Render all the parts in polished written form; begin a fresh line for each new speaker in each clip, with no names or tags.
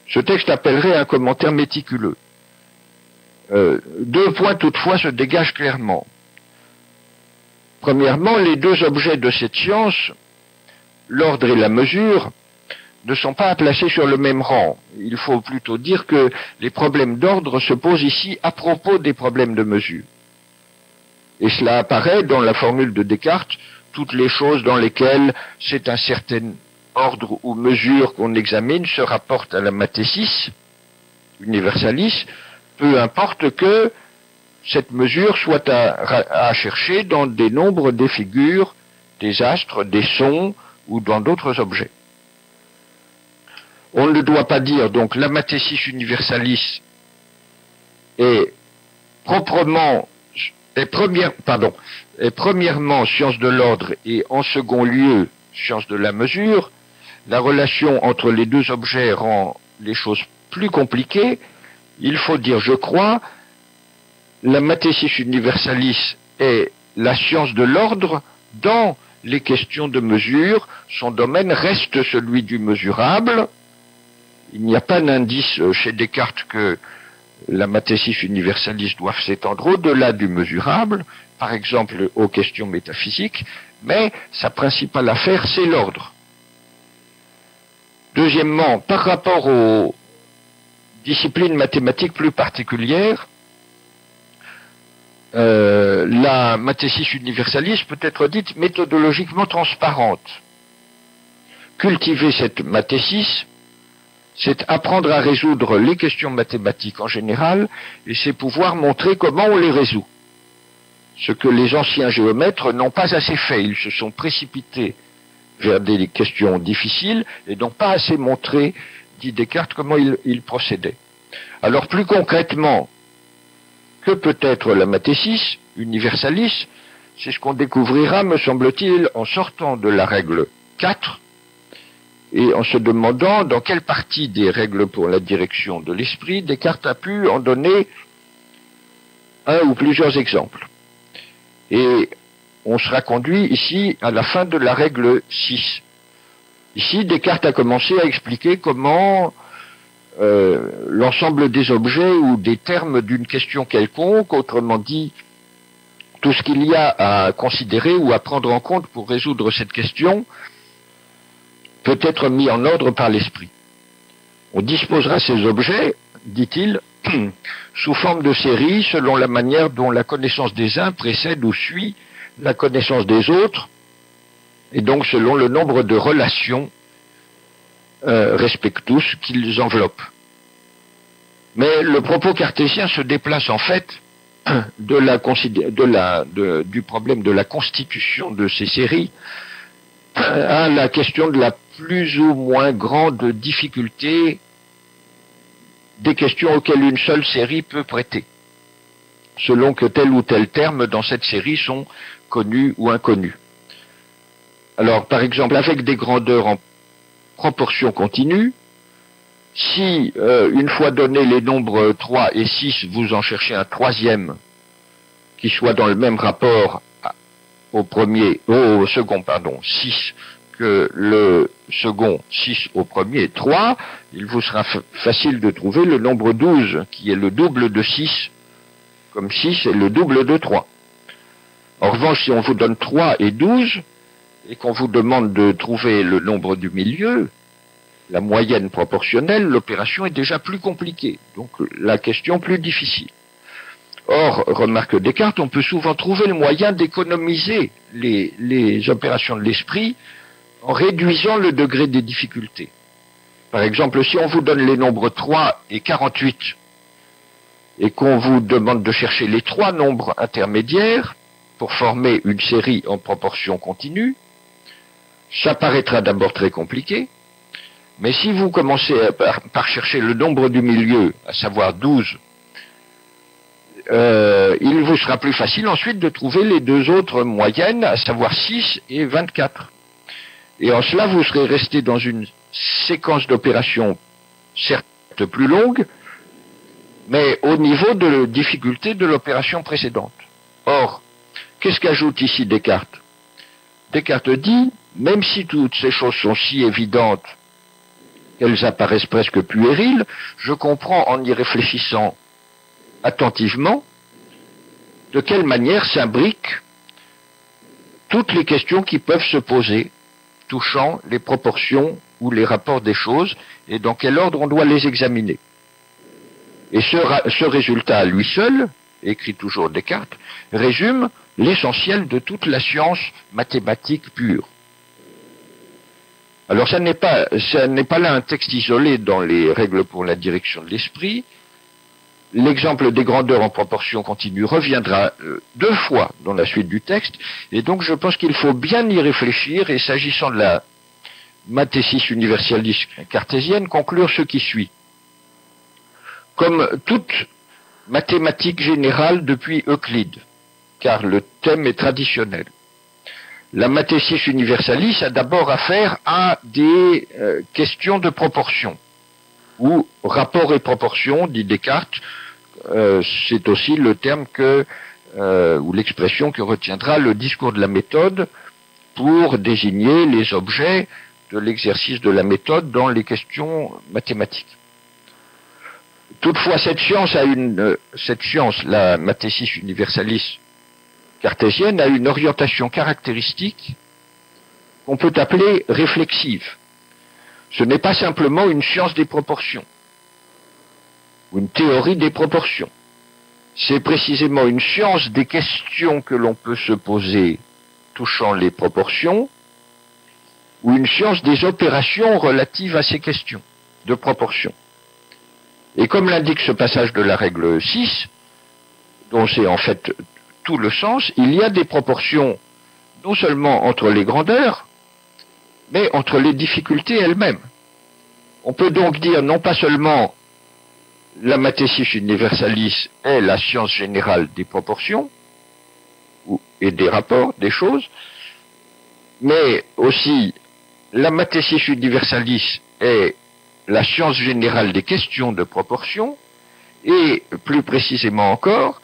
Ce texte appellerait un commentaire méticuleux. Deux points toutefois se dégagent clairement. Premièrement, les deux objets de cette science, l'ordre et la mesure, ne sont pas à placer sur le même rang. Il faut plutôt dire que les problèmes d'ordre se posent ici à propos des problèmes de mesure. Et cela apparaît dans la formule de Descartes, toutes les choses dans lesquelles c'est un certain ordre ou mesure qu'on examine se rapportent à la mathésis universalis, peu importe que cette mesure soit à chercher dans des nombres, des figures, des astres, des sons ou dans d'autres objets. On ne doit pas dire donc la mathésis universalis est premièrement science de l'ordre et en second lieu science de la mesure. La relation entre les deux objets rend les choses plus compliquées. Il faut dire, je crois, la mathésis universalis est la science de l'ordre dans les questions de mesure. Son domaine reste celui du mesurable. Il n'y a pas d'indice chez Descartes que la mathésis universalis doive s'étendre au-delà du mesurable, par exemple aux questions métaphysiques, mais sa principale affaire, c'est l'ordre. Deuxièmement, par rapport aux disciplines mathématiques plus particulières, la mathésis universalis peut être dite méthodologiquement transparente. Cultiver cette mathésis, c'est apprendre à résoudre les questions mathématiques en général, et c'est pouvoir montrer comment on les résout. Ce que les anciens géomètres n'ont pas assez fait. Ils se sont précipités vers des questions difficiles et n'ont pas assez montré, dit Descartes, comment ils procédaient. Alors plus concrètement, que peut être la mathésis universalis? C'est ce qu'on découvrira, me semble-t-il, en sortant de la règle 4, et en se demandant dans quelle partie des règles pour la direction de l'esprit Descartes a pu en donner un ou plusieurs exemples. Et on sera conduit ici à la fin de la règle 6. Ici, Descartes a commencé à expliquer comment l'ensemble des objets ou des termes d'une question quelconque, autrement dit, tout ce qu'il y a à considérer ou à prendre en compte pour résoudre cette question, peut être mis en ordre par l'esprit. On disposera ces objets, dit-il, sous forme de séries selon la manière dont la connaissance des uns précède ou suit la connaissance des autres, et donc selon le nombre de relations respectus qu'ils enveloppent. Mais le propos cartésien se déplace en fait du problème de la constitution de ces séries à la question de la plus ou moins grande difficulté des questions auxquelles une seule série peut prêter, selon que tel ou tel terme dans cette série sont connus ou inconnus. Alors, par exemple, avec des grandeurs en proportion continue, si, une fois donné les nombres 3 et 6, vous en cherchez un troisième qui soit dans le même rapport au second, 6, que le second 6 au premier 3, il vous sera facile de trouver le nombre 12, qui est le double de 6, comme 6 est le double de 3. En revanche, si on vous donne 3 et 12, et qu'on vous demande de trouver le nombre du milieu, la moyenne proportionnelle, l'opération est déjà plus compliquée, donc la question plus difficile. Or, remarque Descartes, on peut souvent trouver le moyen d'économiser les opérations de l'esprit en réduisant le degré des difficultés. Par exemple, si on vous donne les nombres 3 et 48 et qu'on vous demande de chercher les 3 nombres intermédiaires pour former une série en proportion continue, ça paraîtra d'abord très compliqué, mais si vous commencez par chercher le nombre du milieu, à savoir 12, il vous sera plus facile ensuite de trouver les deux autres moyennes, à savoir 6 et 24. Et en cela, vous serez resté dans une séquence d'opérations certes plus longue, mais au niveau de difficulté de l'opération précédente. Or, qu'est-ce qu'ajoute ici Descartes? Descartes dit, même si toutes ces choses sont si évidentes qu'elles apparaissent presque puériles, je comprends en y réfléchissant attentivement de quelle manière s'imbriquent toutes les questions qui peuvent se poser touchant les proportions ou les rapports des choses et dans quel ordre on doit les examiner. Et ce résultat à lui seul, écrit toujours Descartes, résume l'essentiel de toute la science mathématique pure. Alors ça n'est pas là un texte isolé dans les règles pour la direction de l'esprit. L'exemple des grandeurs en proportion continue reviendra 2 fois dans la suite du texte, et donc je pense qu'il faut bien y réfléchir, et s'agissant de la mathésis universaliste cartésienne, conclure ce qui suit. Comme toute mathématique générale depuis Euclide, car le thème est traditionnel, la mathésis universalis a d'abord affaire à des questions de proportion, ou rapport et proportion, dit Descartes, c'est aussi le terme ou l'expression que retiendra le discours de la méthode pour désigner les objets de l'exercice de la méthode dans les questions mathématiques. Toutefois, cette science, la mathésis universalis cartésienne, a une orientation caractéristique qu'on peut appeler réflexive. Ce n'est pas simplement une science des proportions, ou une théorie des proportions. C'est précisément une science des questions que l'on peut se poser touchant les proportions, ou une science des opérations relatives à ces questions de proportions. Et comme l'indique ce passage de la règle 6, dont c'est en fait tout le sens, il y a des proportions non seulement entre les grandeurs, mais entre les difficultés elles-mêmes. On peut donc dire non pas seulement la mathésis universalis est la science générale des proportions et des rapports, des choses, mais aussi la mathésis universalis est la science générale des questions de proportion, et plus précisément encore,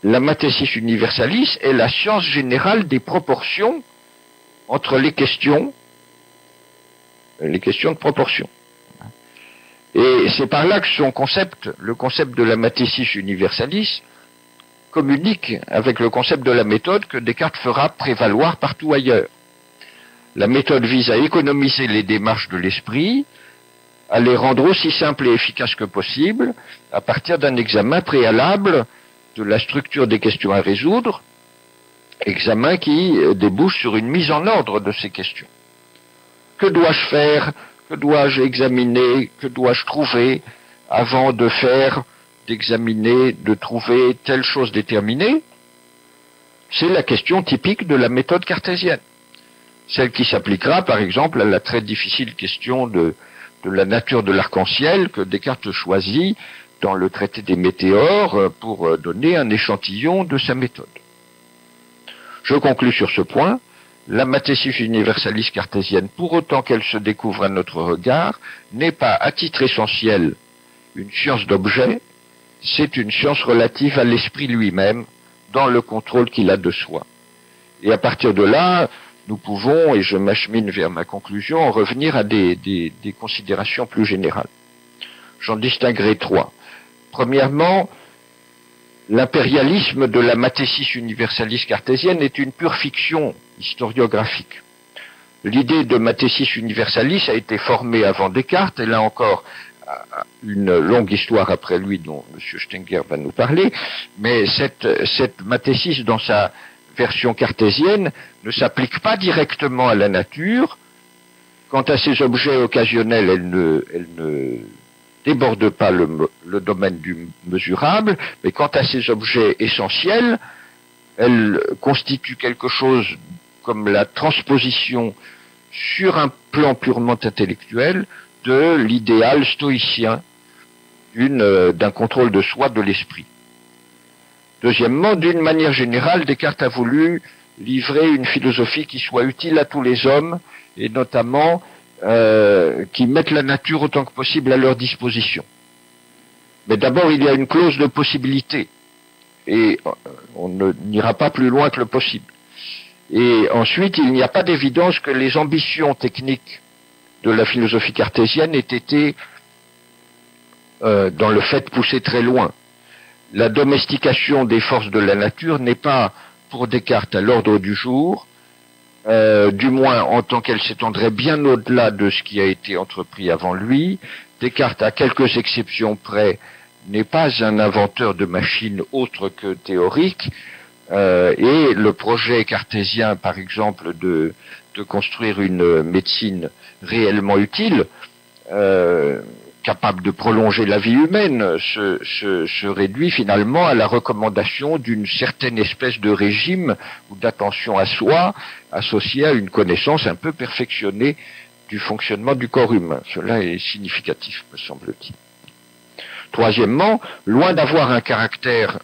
la mathésis universalis est la science générale des proportions entre les questions de proportion. Et c'est par là que le concept de la mathésis universalis, communique avec le concept de la méthode que Descartes fera prévaloir partout ailleurs. La méthode vise à économiser les démarches de l'esprit, à les rendre aussi simples et efficaces que possible, à partir d'un examen préalable de la structure des questions à résoudre, examen qui débouche sur une mise en ordre de ces questions. Que dois-je faire? Que dois-je examiner? Que dois-je trouver avant d'examiner, de trouver telle chose déterminée? C'est la question typique de la méthode cartésienne. Celle qui s'appliquera, par exemple, à la très difficile question de la nature de l'arc-en-ciel que Descartes choisit dans le traité des météores pour donner un échantillon de sa méthode. Je conclus sur ce point. La mathésis universalis cartésienne, pour autant qu'elle se découvre à notre regard, n'est pas à titre essentiel une science d'objet, c'est une science relative à l'esprit lui-même, dans le contrôle qu'il a de soi. Et à partir de là, nous pouvons, et je m'achemine vers ma conclusion, en revenir à des considérations plus générales. J'en distinguerai 3. Premièrement, l'impérialisme de la mathésis universalis cartésienne est une pure fiction historiographique. L'idée de mathésis universalis a été formée avant Descartes, et là encore, une longue histoire après lui dont M. Stenger va nous parler, mais cette mathésis dans sa version cartésienne ne s'applique pas directement à la nature. Quant à ses objets occasionnels, elle ne déborde pas le domaine du mesurable, mais quant à ses objets essentiels, elle constitue quelque chose comme la transposition sur un plan purement intellectuel de l'idéal stoïcien d'un contrôle de soi de l'esprit. Deuxièmement, d'une manière générale, Descartes a voulu livrer une philosophie qui soit utile à tous les hommes, et notamment qui mettent la nature autant que possible à leur disposition. Mais d'abord, il y a une clause de possibilité, et on n'ira pas plus loin que le possible. Et ensuite, il n'y a pas d'évidence que les ambitions techniques de la philosophie cartésienne ait été dans le fait poussé très loin. La domestication des forces de la nature n'est pas, pour Descartes, à l'ordre du jour, du moins en tant qu'elle s'étendrait bien au-delà de ce qui a été entrepris avant lui. Descartes, à quelques exceptions près, n'est pas un inventeur de machines autre que théorique, et le projet cartésien, par exemple, de construire une médecine réellement utile, capable de prolonger la vie humaine, se réduit finalement à la recommandation d'une certaine espèce de régime ou d'attention à soi, associée à une connaissance un peu perfectionnée du fonctionnement du corps humain. Cela est significatif, me semble-t-il. Troisièmement, loin d'avoir un caractère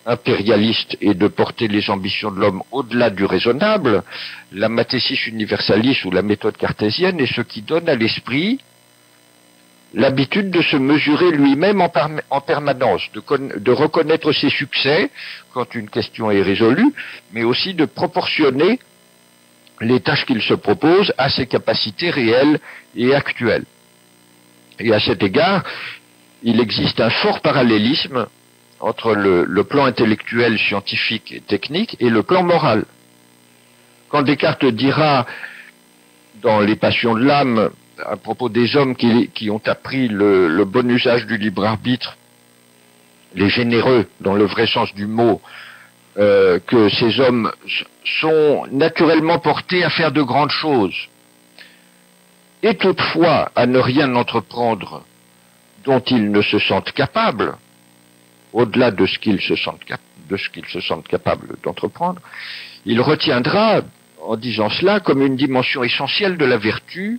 impérialiste et de porter les ambitions de l'homme au-delà du raisonnable, la mathésis universalis ou la méthode cartésienne est ce qui donne à l'esprit l'habitude de se mesurer lui-même en permanence, de reconnaître ses succès quand une question est résolue, mais aussi de proportionner les tâches qu'il se propose à ses capacités réelles et actuelles. Et à cet égard, il existe un fort parallélisme entre le plan intellectuel, scientifique et technique et le plan moral. Quand Descartes dira dans Les Passions de l'âme, à propos des hommes qui ont appris le bon usage du libre arbitre, les généreux dans le vrai sens du mot, que ces hommes sont naturellement portés à faire de grandes choses, et toutefois à ne rien entreprendre dont ils ne se sentent capables, au-delà de ce qu'ils se sentent capables d'entreprendre, il retiendra, en disant cela, comme une dimension essentielle de la vertu,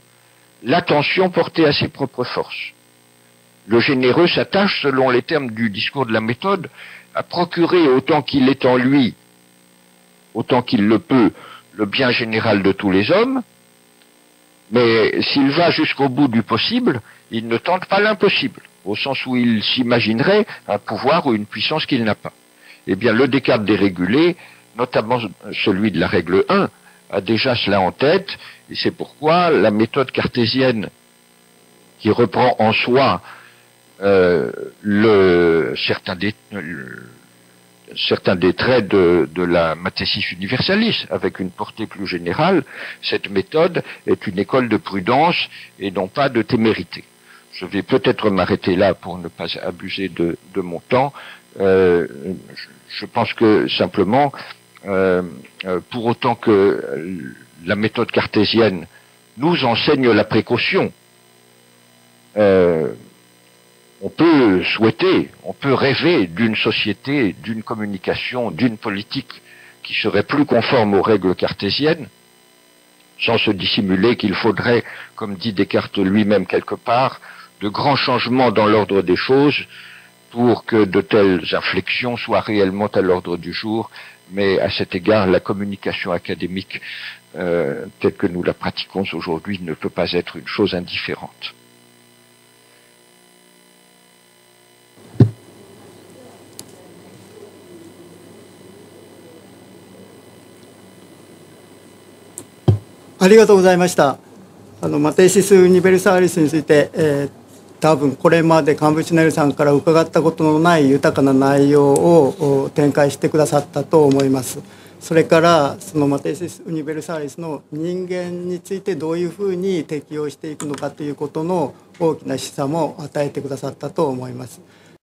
l'attention portée à ses propres forces. Le généreux s'attache, selon les termes du discours de la méthode, à procurer autant qu'il est en lui, autant qu'il le peut, le bien général de tous les hommes, mais s'il va jusqu'au bout du possible, il ne tente pas l'impossible, au sens où il s'imaginerait un pouvoir ou une puissance qu'il n'a pas. Eh bien, le Descartes dérégulé, notamment celui de la règle 1, a déjà cela en tête, et c'est pourquoi la méthode cartésienne, qui reprend en soi certains des traits de la mathésis universalis, avec une portée plus générale, cette méthode est une école de prudence et non pas de témérité. Je vais peut-être m'arrêter là pour ne pas abuser de mon temps. Je pense que simplement, pour autant que la méthode cartésienne nous enseigne la précaution, on peut souhaiter, on peut rêver d'une société, d'une communication, d'une politique qui serait plus conforme aux règles cartésiennes, sans se dissimuler qu'il faudrait, comme dit Descartes lui-même quelque part, de grands changements dans l'ordre des choses pour que de telles inflexions soient réellement à l'ordre du jour. Mais à cet égard, la communication académique telle que nous la pratiquons aujourd'hui ne peut pas être une chose indifférente.
ありがとうございました。マテシス・ユニベルサーリスについて、多分これまでカンブシネルさんから伺ったことのない豊かな内容を展開してくださったと思います。それからそのマテシス・ユニベルサーリスの人間についてどういうふうに適応していくのかということの大きな示唆も与えてくださったと思います。